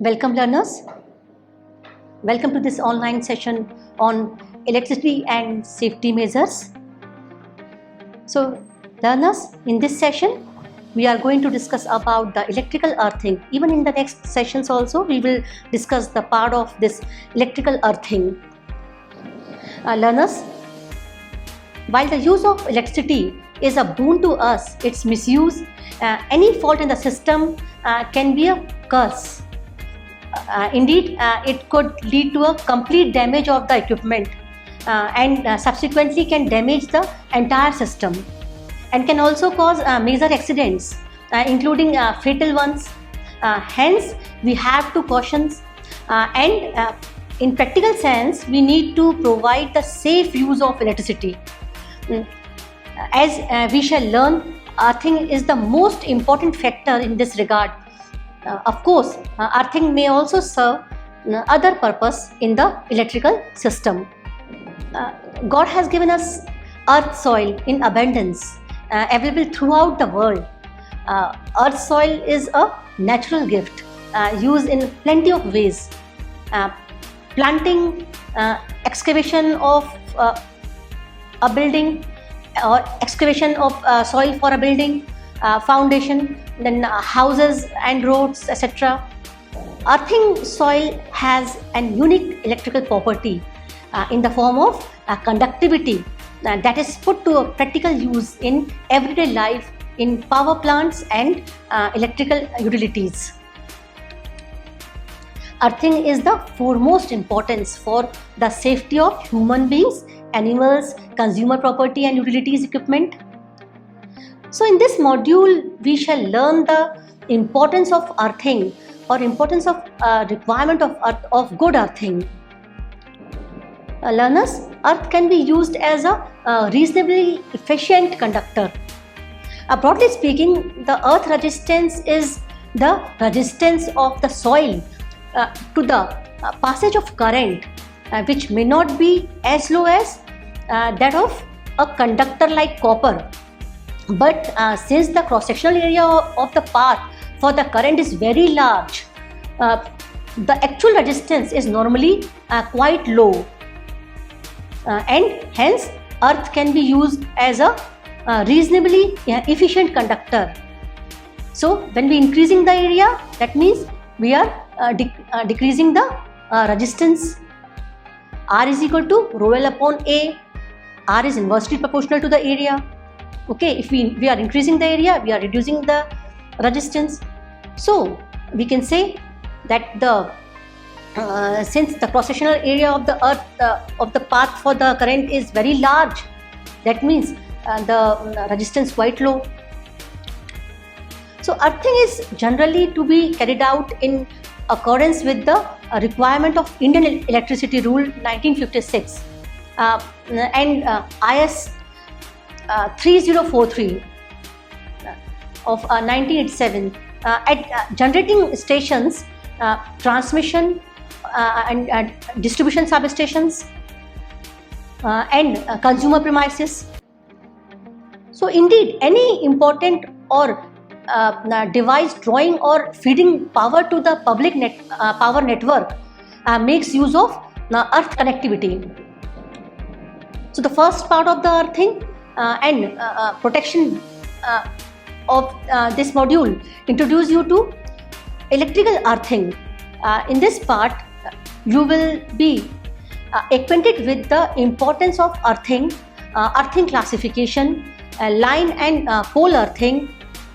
Welcome learners. Welcome to this online session on electricity and safety measures. So learners, in this session we are going to discuss about the electrical earthing. Even in the next sessions also we will discuss the part of this electrical earthing. Learners, while the use of electricity is a boon to us, its misuse, any fault in the system can be a curse. Indeed, it could lead to a complete damage of the equipment and subsequently can damage the entire system and can also cause major accidents, including fatal ones. Hence, we have to caution and in practical sense, we need to provide the safe use of electricity. As we shall learn, earthing is the most important factor in this regard. Of course, earthing may also serve other purpose in the electrical system. God has given us earth soil in abundance, available throughout the world. Earth soil is a natural gift used in plenty of ways. Planting, excavation of a building or excavation of soil for a building, foundation, then houses and roads, etc. Earthing soil has an unique electrical property in the form of conductivity that is put to a practical use in everyday life in power plants and electrical utilities. Earthing is the foremost importance for the safety of human beings, animals, consumer property and utilities equipment. So in this module, we shall learn the importance of earthing or importance of requirement of good earthing. Learners, earth can be used as a reasonably efficient conductor. Broadly speaking, the earth resistance is the resistance of the soil to the passage of current, which may not be as low as that of a conductor like copper. But since the cross-sectional area of the path for the current is very large, the actual resistance is normally quite low, and hence earth can be used as a reasonably efficient conductor. So when we increasing the area, that means we are decreasing the resistance. R is equal to rho L upon A. R is inversely proportional to the area. Okay, if we are increasing the area, we are reducing the resistance. So we can say that the since the cross-sectional area of the earth of the path for the current is very large, that means the resistance quite low. So earthing is generally to be carried out in accordance with the requirement of Indian Electricity Rule 1956 and IS 3043 of 1987 at generating stations, transmission and distribution substations and consumer premises. So indeed, any important or device drawing or feeding power to the public power network makes use of earth connectivity. So the first part of the earthing and protection of this module introduce you to electrical earthing. In this part, you will be acquainted with the importance of earthing, earthing classification, line and pole earthing,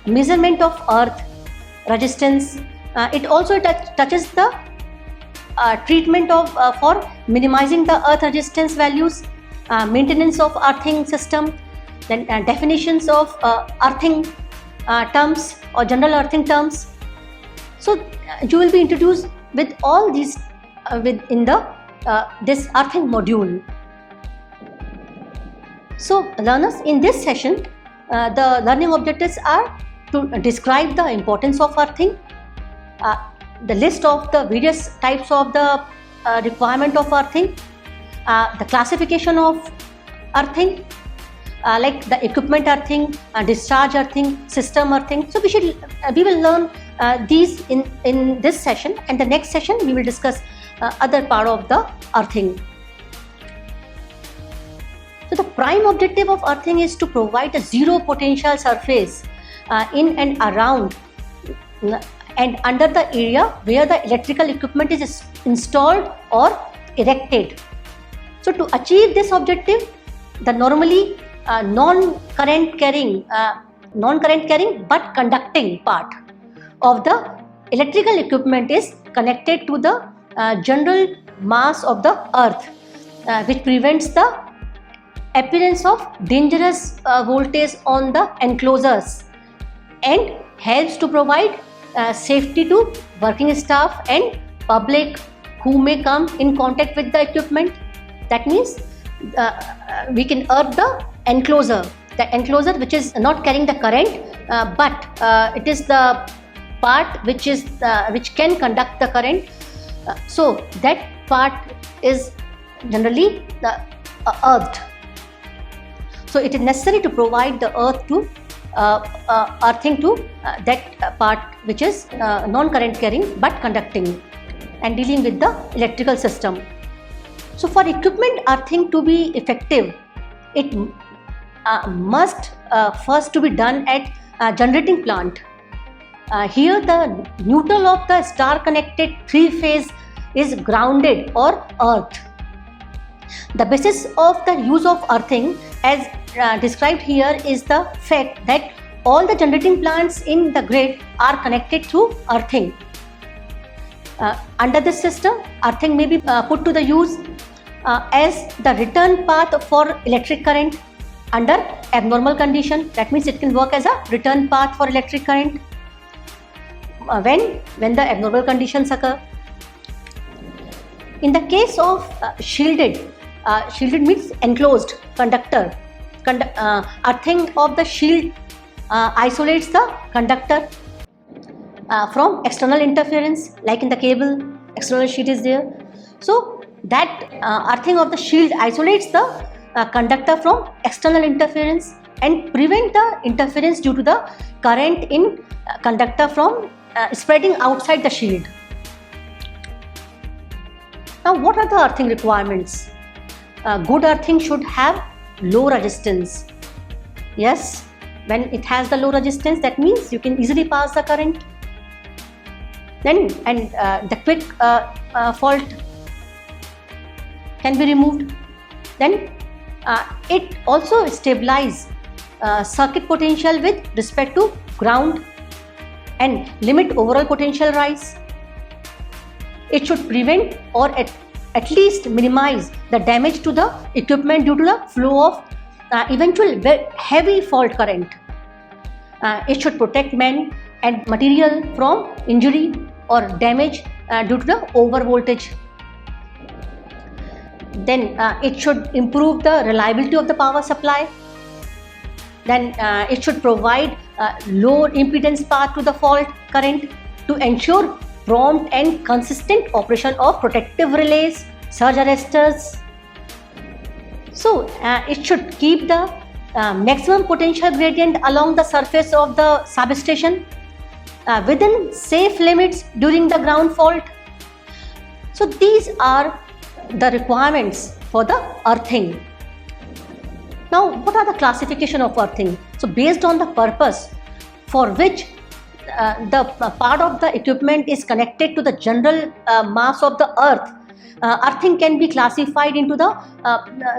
measurement of earth, resistance. It also touches the treatment of for minimizing the earth resistance values, maintenance of earthing system, then definitions of earthing terms or general earthing terms. So you will be introduced with all these within the this earthing module. So learners, in this session, the learning objectives are to describe the importance of earthing, the list of the various types of the requirement of earthing, the classification of earthing, like the equipment earthing, discharge earthing, system earthing. So we will learn these in this session, and the next session we will discuss other part of the earthing. So the prime objective of earthing is to provide a zero potential surface in and around and under the area where the electrical equipment is installed or erected. So to achieve this objective, the normally non-current carrying but conducting part of the electrical equipment is connected to the general mass of the earth, which prevents the appearance of dangerous voltage on the enclosures and helps to provide safety to working staff and public who may come in contact with the equipment. That means we can earth the enclosure which is not carrying the current, but it is the part which can conduct the current. So that part is generally earthed. So it is necessary to provide the earth to earthing to that part which is non-current carrying but conducting and dealing with the electrical system. So for equipment earthing to be effective, it must first to be done at generating plant. Here the neutral of the star connected three-phase is grounded or earthed. The basis of the use of earthing as described here is the fact that all the generating plants in the grid are connected through earthing. Under this system, earthing may be put to the use as the return path for electric current under abnormal condition. That means it can work as a return path for electric current when the abnormal conditions occur. In the case of shielded means enclosed conductor, earthing of the shield isolates the conductor from external interference, like in the cable external sheet is there. So that earthing of the shield isolates the conductor from external interference and prevent the interference due to the current in conductor from spreading outside the shield. Now what are the earthing requirements? Good earthing should have low resistance. Yes, when it has the low resistance, that means you can easily pass the current. Then the quick fault can be removed. Then it also stabilizes circuit potential with respect to ground and limit overall potential rise. It should prevent or at least minimize the damage to the equipment due to the flow of eventual heavy fault current. It should protect men and material from injury or damage due to the over voltage. Then it should improve the reliability of the power supply. Then it should provide low impedance path to the fault current to ensure prompt and consistent operation of protective relays, surge arresters. So it should keep the maximum potential gradient along the surface of the substation within safe limits during the ground fault. So these are the requirements for the earthing. Now what are the classification of earthing? So based on the purpose for which the part of the equipment is connected to the general mass of the earth, earthing can be classified into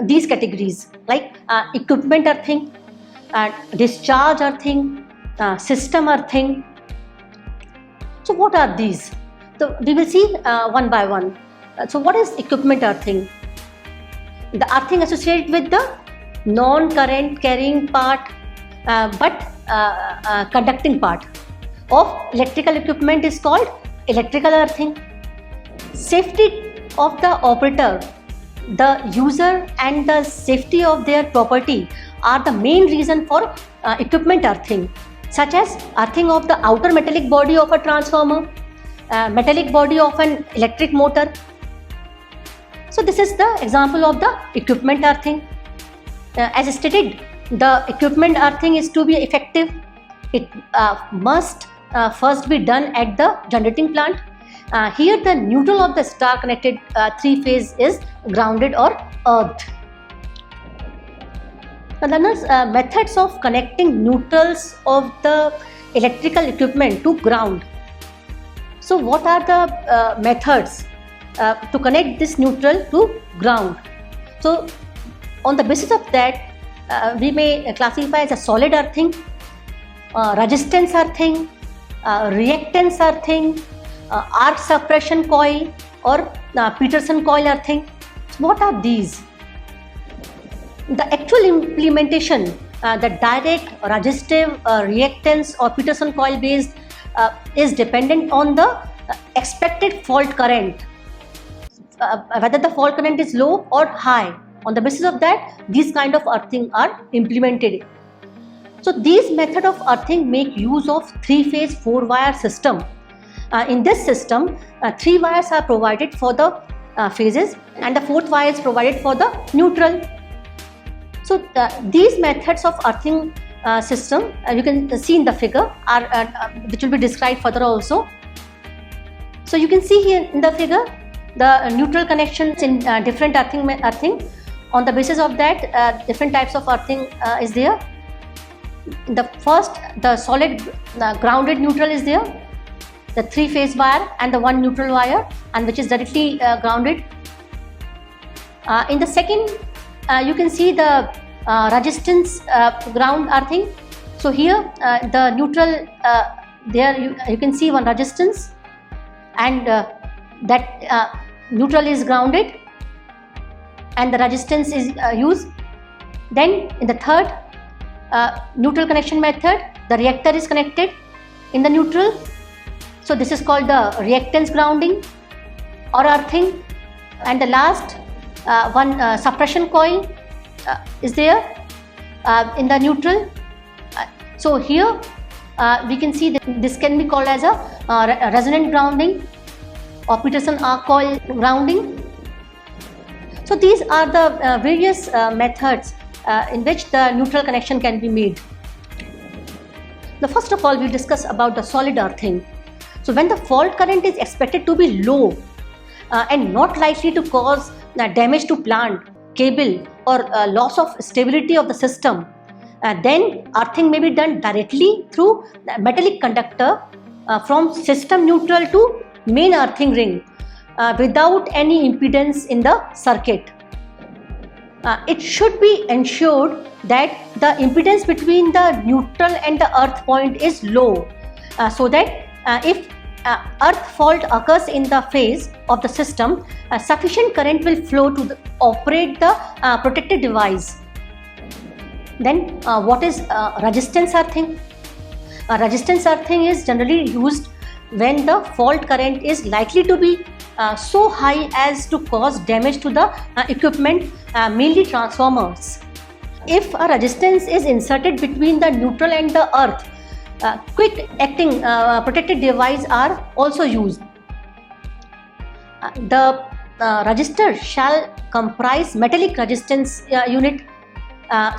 these categories, like equipment earthing, discharge earthing, system earthing. So what are these? So we will see one by one. So what is equipment earthing? The earthing associated with the non-current carrying part but conducting part of electrical equipment is called electrical earthing. Safety of the operator, the user and the safety of their property are the main reason for equipment earthing, such as earthing of the outer metallic body of a transformer, metallic body of an electric motor. So this is the example of the equipment earthing. As stated the equipment earthing is to be effective, it must first be done at the generating plant. Here the neutral of the star connected three-phase is grounded or earthed. Now learners, methods of connecting neutrals of the electrical equipment to ground. So what are the methods to connect this neutral to ground? So on the basis of that, we may classify as a solid earthing, resistance earthing, reactance earthing, arc suppression coil, or Peterson coil earthing. What are these? The actual implementation, the direct, resistive, reactance or Peterson coil based is dependent on the expected fault current, whether the fault current is low or high. On the basis of that, these kind of earthing are implemented. So these method of earthing make use of three-phase 4-wire system. In this system, 3 wires are provided for the phases and the 4th wire is provided for the neutral. So these methods of earthing system, you can see in the figure, are which will be described further also. So you can see here in the figure the neutral connections in different earthing. On the basis of that, different types of earthing is there. The first, the solid grounded neutral is there, the 3-phase wire and the 1 neutral wire, and which is directly grounded. In the second, you can see the resistance ground earthing. So here the neutral, there you can see one resistance, and that neutral is grounded and the resistance is used. Then in the third neutral connection method, the reactor is connected in the neutral. So this is called the reactance grounding or earthing. And the last one suppression coil is there in the neutral. So here we can see that this can be called as a resonant grounding or Peterson arc coil grounding. So these are the various methods in which the neutral connection can be made. Now first of all, we discuss about the solid earthing. So when the fault current is expected to be low and not likely to cause damage to plant, cable or loss of stability of the system, then earthing may be done directly through the metallic conductor from system neutral to main earthing ring without any impedance in the circuit. It should be ensured that the impedance between the neutral and the earth point is low, so that if earth fault occurs in the phase of the system, sufficient current will flow to operate the protected device. Then what is resistance earthing? Resistance earthing is generally used when the fault current is likely to be so high as to cause damage to the equipment, mainly transformers. If a resistance is inserted between the neutral and the earth, quick acting protected devices are also used. The resistor shall comprise metallic resistance unit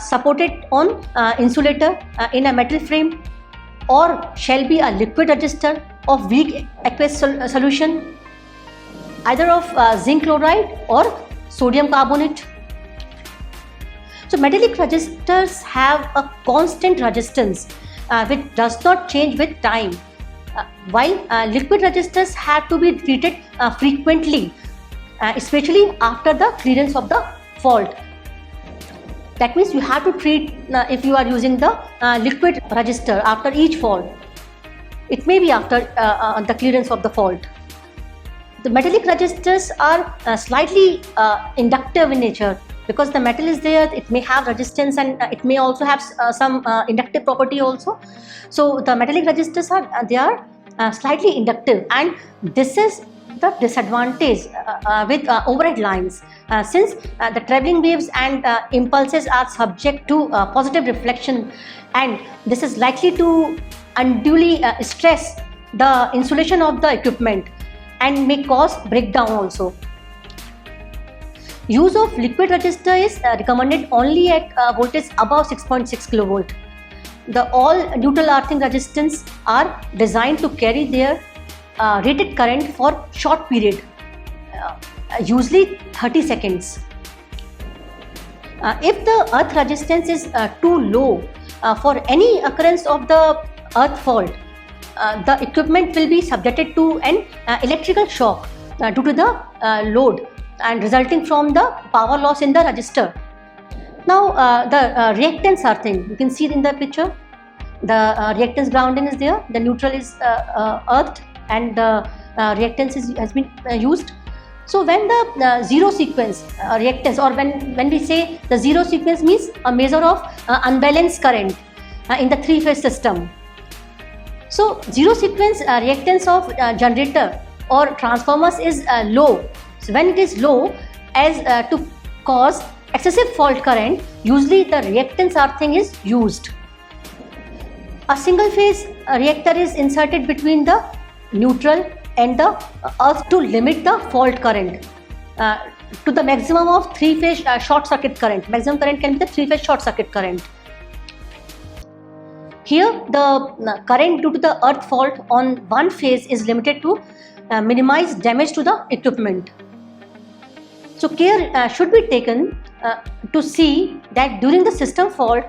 supported on insulator in a metal frame, or shall be a liquid resistor of weak aqueous solution, either of zinc chloride or sodium carbonate. So metallic resistors have a constant resistance which does not change with time, while liquid resistors have to be treated frequently, especially after the clearance of the fault. That means you have to treat if you are using the liquid resistor after each fault. It may be after the clearance of the fault. The metallic resistors are slightly inductive in nature, because the metal is there, it may have resistance and it may also have some inductive property also. So the metallic resistors are slightly inductive, and this is the disadvantage with overhead lines, since the traveling waves and impulses are subject to positive reflection, and this is likely to unduly stress the insulation of the equipment and may cause breakdown also. Use of liquid resistor is recommended only at voltage above 6.6 kilovolt. All neutral earthing resistance are designed to carry their rated current for short period, usually 30 seconds. If the earth resistance is too low for any occurrence of the earth fault, the equipment will be subjected to an electrical shock due to the load and resulting from the power loss in the resistor. Now the reactance earthing, you can see in the picture, the reactance grounding is there, the neutral is earthed, and the reactance has been used. So when the zero sequence reactance, or when we say the zero sequence, means a measure of unbalanced current in the three-phase system. So zero sequence reactance of generator or transformers is low. So when it is low, as to cause excessive fault current, usually the reactance earthing is used. A single phase reactor is inserted between the neutral and the earth to limit the fault current to the maximum of three-phase short circuit current. Maximum current can be the three-phase short circuit current. Here the current due to the earth fault on one phase is limited to minimize damage to the equipment. So care should be taken to see that during the system fault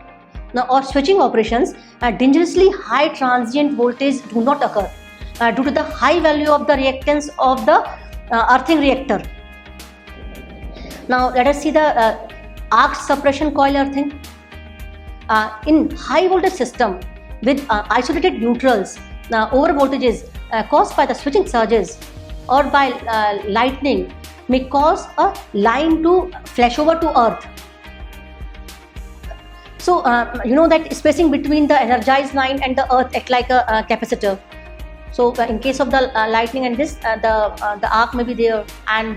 or switching operations, dangerously high transient voltage do not occur due to the high value of the reactance of the earthing reactor. Now let us see the arc suppression coil earthing. In high voltage system with isolated neutrals, over voltages caused by the switching surges or by lightning may cause a line to flash over to earth. So you know that spacing between the energized line and the earth act like a capacitor. So in case of the lightning and this, the arc may be there, and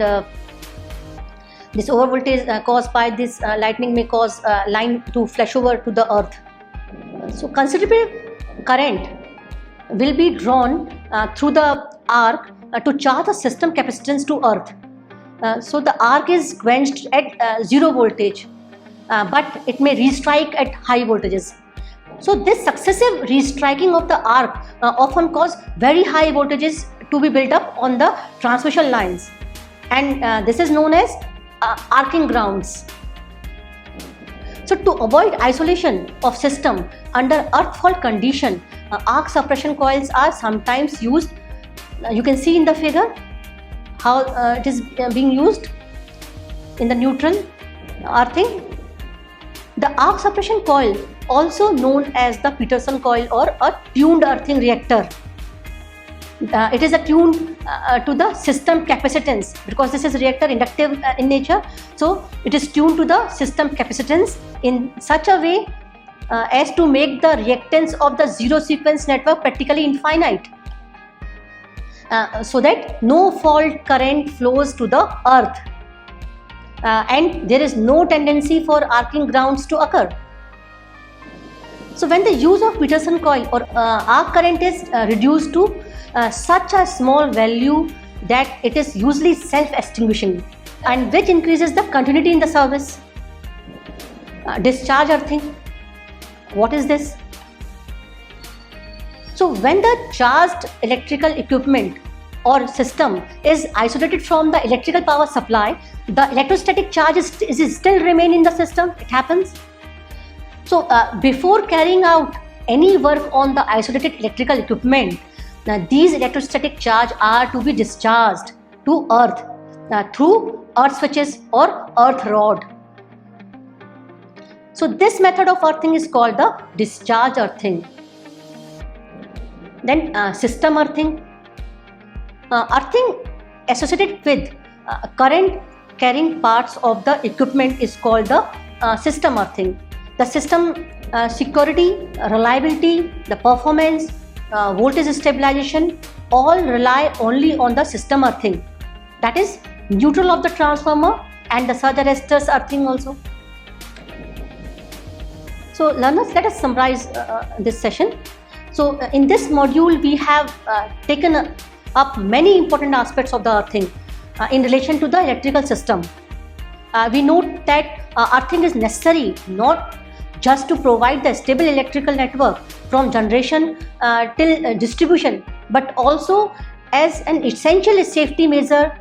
this overvoltage caused by this lightning may cause line to flash over to the earth. So considerable current will be drawn through the arc to charge the system capacitance to earth. So the arc is quenched at zero voltage, but it may restrike at high voltages. So this successive restriking of the arc often cause very high voltages to be built up on the transmission lines, and this is known as arcing grounds. So to avoid isolation of system under earth fault condition, arc suppression coils are sometimes used. You can see in the figure how it is being used in the neutral earthing. The arc suppression coil, also known as the Peterson coil or a tuned earthing reactor. It is attuned to the system capacitance, because this is reactor inductive in nature. So it is tuned to the system capacitance in such a way as to make the reactance of the zero sequence network practically infinite, so that no fault current flows to the earth, and there is no tendency for arcing grounds to occur. So when the use of Peterson coil or arc current is reduced to such a small value that it is usually self-extinguishing, and which increases the continuity in the service. Discharge earthing. What is this? So when the charged electrical equipment or system is isolated from the electrical power supply, the electrostatic charge is still remain in the system. It happens. So before carrying out any work on the isolated electrical equipment, these electrostatic charge are to be discharged to earth through earth switches or earth rod. So this method of earthing is called the discharge earthing. Then system earthing. Earthing associated with current carrying parts of the equipment is called the system earthing. The system security, reliability, the performance, voltage stabilization all rely only on the system earthing. That is neutral of the transformer and the surge arresters earthing also. So learners, let us summarize this session. So in this module we have taken up many important aspects of the earthing in relation to the electrical system. we note that earthing is necessary not just to provide the stable electrical network from generation till distribution, but also as an essential safety measure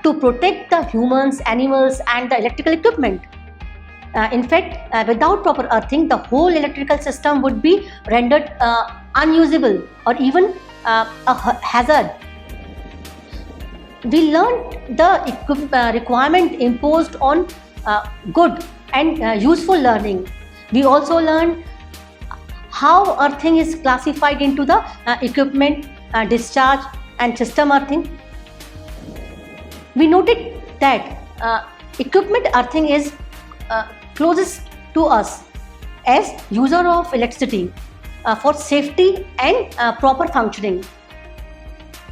to protect the humans, animals, and the electrical equipment. In fact, without proper earthing, the whole electrical system would be rendered unusable or even a hazard. We learned the requirement imposed on good and useful learning. We also learned how earthing is classified into the equipment, discharge, and system earthing. We noted that equipment earthing is closest to us as user of electricity for safety and proper functioning.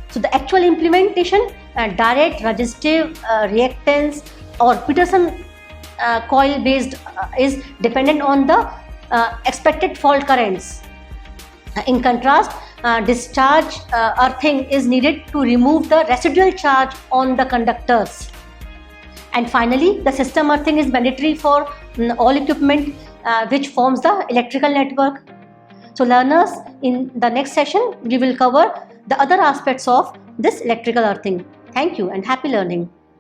So the actual implementation, direct, resistive, reactance, or Peterson coil based is dependent on the expected fault currents. In contrast, discharge earthing is needed to remove the residual charge on the conductors. And finally, the system earthing is mandatory for all equipment which forms the electrical network. So learners, in the next session, we will cover the other aspects of this electrical earthing. Thank you and happy learning.